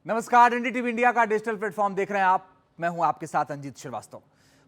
नमस्कार, NDTV India का digital platform देख रहे हैं आप। मैं हूं आपके साथ अंजित श्रीवास्तव।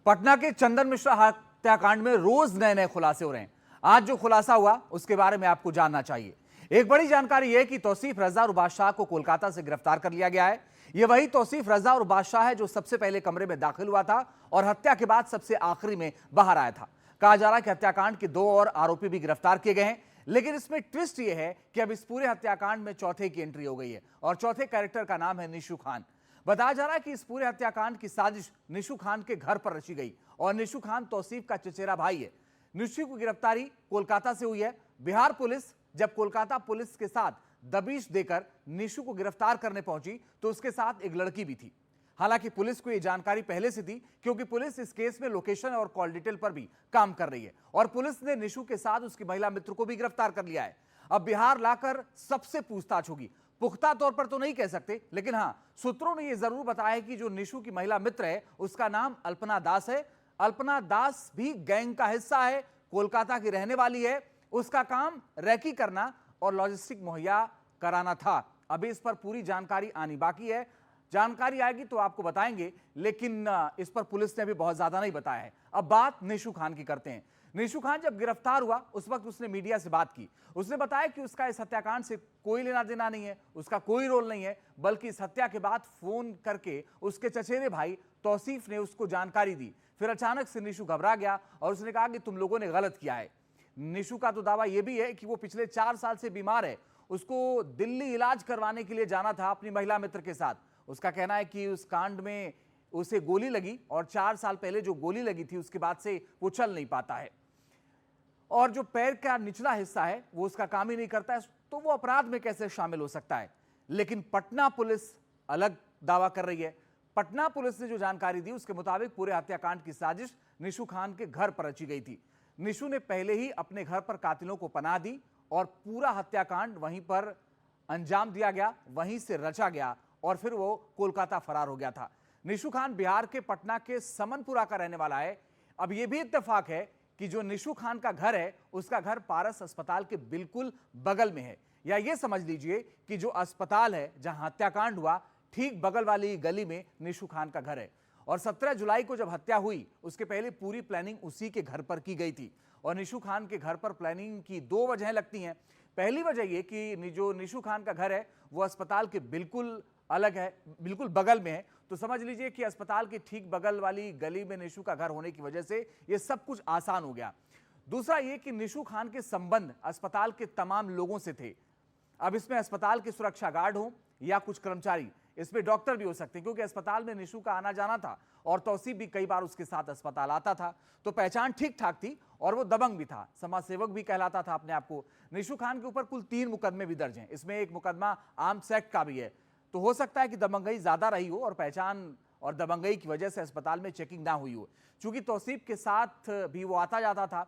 पटना के चंदन मिश्रा हत्याकांड में रोज नए नए खुलासे हो रहे हैं। आज जो खुलासा हुआ उसके बारे में आपको जानना चाहिए। एक बड़ी जानकारी यह कि तौसीफ रजा और बादशाह को कोलकाता से गिरफ्तार कर लिया गया है। यह वही तौसीफ रजा और बादशाह है जो सबसे पहले कमरे में दाखिल हुआ था और हत्या के बाद सबसे आखिरी में बाहर आया था। कहा जा रहा है कि हत्याकांड के 2 और आरोपी भी गिरफ्तार किए गए हैं, लेकिन इसमें ट्विस्ट यह है कि अब इस पूरे हत्याकांड में चौथे की एंट्री हो गई है और चौथे कैरेक्टर का नाम है निशु खान। बताया जा रहा है कि इस पूरे हत्याकांड की साजिश निशु खान के घर पर रची गई और निशु खान तौसीफ का चचेरा भाई है। निशु की गिरफ्तारी कोलकाता से हुई है। बिहार पुलिस जब कोलकाता पुलिस के साथ दबिश देकर निशु को गिरफ्तार करने पहुंची तो उसके साथ एक लड़की भी थी। हालांकि पुलिस को यह जानकारी पहले से थी, क्योंकि पुलिस इस केस में लोकेशन और कॉल डिटेल पर भी काम कर रही है और पुलिस ने निशु के साथ उसकी महिला मित्र को भी गिरफ्तार कर लिया है। अब बिहार लाकर सबसे पूछताछ होगी। पुख्ता तौर पर तो नहीं कह सकते, लेकिन हां, सूत्रों ने यह जरूर बताया कि जो निशु की महिला मित्र है उसका नाम अल्पना दास है। अल्पना दास भी गैंग का हिस्सा है, कोलकाता की रहने वाली है। उसका काम रैकी करना और लॉजिस्टिक मुहैया कराना था। अभी इस पर पूरी जानकारी आनी बाकी है। जानकारी आएगी तो आपको बताएंगे, लेकिन इस पर पुलिस ने भी बहुत ज्यादा नहीं बताया है। अब बात निशु खान की करते हैं। निशु खान जब गिरफ्तार हुआ उस वक्त उसने मीडिया से बात की। उसने बताया कि उसका इस हत्याकांड से कोई लेना देना नहीं है, उसका कोई रोल नहीं है, बल्कि इस हत्या के बाद फोन करके उसके चचेरे भाई तौसीफ ने उसको जानकारी दी। फिर अचानक से निशु घबरा गया और उसने कहा कि तुम लोगों ने गलत किया है। निशु का तो दावा यह भी है कि वो पिछले 4 साल से बीमार है। उसको दिल्ली इलाज करवाने के लिए जाना था अपनी महिला मित्र के साथ। उसका कहना है कि उस कांड में उसे गोली लगी और 4 साल पहले जो गोली लगी थी उसके बाद से वो चल नहीं पाता है और जो पैर का निचला हिस्सा है वो उसका काम ही नहीं करता है, तो वो अपराध में कैसे शामिल हो सकता है। लेकिन पटना पुलिस अलग दावा कर रही है। पटना पुलिस ने जो जानकारी दी उसके मुताबिक पूरे हत्याकांड की साजिश निशु खान के घर पर रची गई थी। निशु ने पहले ही अपने घर पर कातिलों को पनाह दी और पूरा हत्याकांड वहीं पर अंजाम दिया गया, वहीं से रचा गया और फिर वो कोलकाता फरार हो गया था। निशु खान बिहार के पटना के समनपुरा का रहने वाला है। अब यह भी इत्तेफाक है कि जो निशु खान का घर है उसका घर पारस अस्पताल के बिल्कुल बगल में है, या यह समझ लीजिए कि जो अस्पताल है जहां हत्याकांड हुआ ठीक बगल वाली गली में निशु खान का घर है। और 17 जुलाई को जब हत्या हुई उसके पहले पूरी प्लानिंग उसी के घर पर की गई थी। और निशु खान के घर पर प्लानिंग की 2 वजहें लगती हैं। पहली वजह यह कि जो निशु खान का घर है वो अस्पताल के बिल्कुल अलग है, बिल्कुल बगल में है, तो समझ लीजिए कि अस्पताल के ठीक बगल वाली गली में निशु का घर होने की वजह से यह सब कुछ आसान हो गया। दूसरा यह कि निशु खान के संबंध अस्पताल के तमाम लोगों से थे। अब इसमें अस्पताल के सुरक्षा गार्ड हो या कुछ कर्मचारी, इसमें डॉक्टर भी हो सकते हैं, क्योंकि अस्पताल में निशु का आना जाना था और तौसीफ भी कई बार उसके साथ अस्पताल आता था, तो पहचान ठीक ठाक थी और वो दबंग भी था, समाज सेवक भी कहलाता था अपने आप को। निशु खान के ऊपर कुल 3 मुकदमे भी दर्ज हैं, इसमें एक मुकदमा आर्म्स एक्ट का भी है। तो हो सकता है कि दबंगई ज्यादा रही हो और पहचान और दबंगई की वजह से अस्पताल में चेकिंग ना हुई हो। चूंकि तौसीफ के साथ भी वो आता जाता था,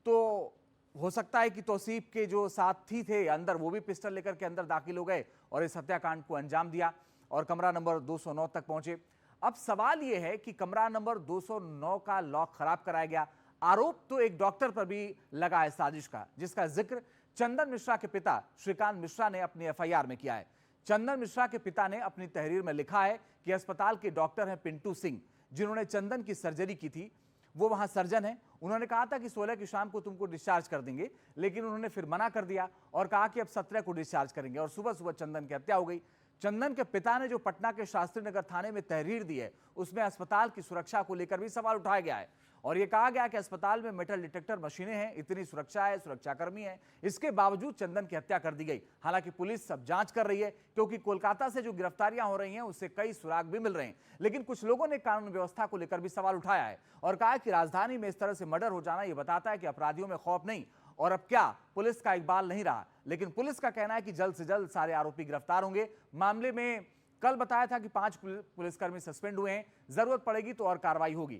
तो हो सकता है कि तौसीफ के जो साथी थे अंदर वो भी पिस्टल लेकर के अंदर दाखिल हो गए और इस हत्याकांड को अंजाम दिया और कमरा नंबर 209 तक पहुंचे। अब सवाल यह है कि कमरा नंबर 209 का लॉक खराब कराया गया। आरोप तो एक डॉक्टर पर भी लगा है साजिश का, जिसका जिक्र चंदन मिश्रा के पिता श्रीकांत मिश्रा ने अपनी एफआईआर में किया है। चंदन मिश्रा के पिता ने अपनी तहरीर में लिखा है कि अस्पताल के डॉक्टर हैं पिंटू सिंह, जिन्होंने चंदन की सर्जरी की थी। वो वहां सर्जन है। उन्होंने कहा था कि 16 की शाम को तुमको डिस्चार्ज कर देंगे, लेकिन उन्होंने फिर मना कर दिया और कहा कि अब 17 को डिस्चार्ज करेंगे और सुबह सुबह चंदन की हत्या हो गई। चंदन के पिता ने जो पटना के शास्त्री नगर थाने में तहरीर दी है उसमें अस्पताल की सुरक्षा को लेकर भी सवाल उठाया गया है और यह कहा गया कि अस्पताल में मेटल डिटेक्टर मशीनें हैं, इतनी सुरक्षा है, सुरक्षाकर्मी है, इसके बावजूद चंदन की हत्या कर दी गई। हालांकि पुलिस सब जांच कर रही है, क्योंकि कोलकाता से जो गिरफ्तारियां हो रही हैं उससे कई सुराग भी मिल रहे हैं। लेकिन कुछ लोगों ने कानून व्यवस्था को लेकर भी सवाल उठाया है और कहा कि राजधानी में इस तरह से मर्डर हो जाना यह बताता है कि अपराधियों में खौफ नहीं और अब क्या पुलिस का इकबाल नहीं रहा। लेकिन पुलिस का कहना है कि जल्द से जल्द सारे आरोपी गिरफ्तार होंगे। मामले में कल बताया था कि 5 पुलिसकर्मी सस्पेंड हुए हैं, जरूरत पड़ेगी तो और कार्रवाई होगी।